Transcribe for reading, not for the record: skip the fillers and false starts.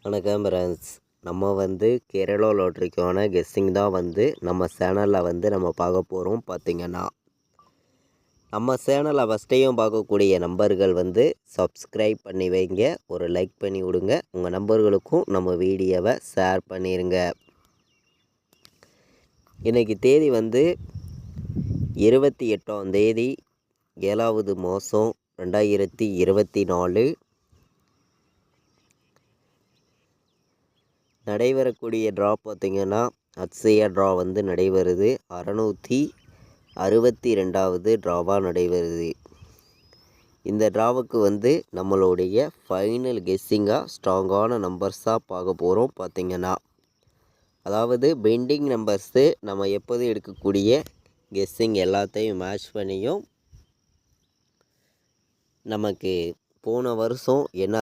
வணக்கம் ஃப்ரெண்ட்ஸ். நம்ம கேரளா லாட்ரிக்கான கெஸ்ஸிங் தான் நம்ம சேனலில் நம்ம பார்க்க போகிறோம். பார்த்திங்கன்னா நம்ம சேனலை ஃபஸ்ட்டையும் பார்க்கக்கூடிய நம்பர்கள் சப்ஸ்கிரைப் பண்ணி வைங்க, ஒரு லைக் பண்ணி விடுங்க, உங்கள் நம்பர்களுக்கும் நம்ம வீடியோவை ஷேர் பண்ணிடுங்க. இன்றைக்கி தேதி 28ஆம் தேதி 7வது மாதம் 2024. நடைபெறக்கூடிய ட்ரா பார்த்திங்கன்னா அட்சயா ட்ரா நடைபெறுது. 662வது ட்ராவாக நடைபெறுது. இந்த ட்ராவுக்கு நம்மளுடைய ஃபைனல் கெஸ்ஸிங்காக ஸ்ட்ராங்கான நம்பர்ஸாக பார்க்க போகிறோம். பார்த்திங்கன்னா அதாவது பெண்டிங் நம்பர்ஸு நம்ம எப்போதும் எடுக்கக்கூடிய கெஸ்ஸிங் எல்லாத்தையும் மேட்ச் பண்ணியும் நமக்கு போன வருஷம் என்ன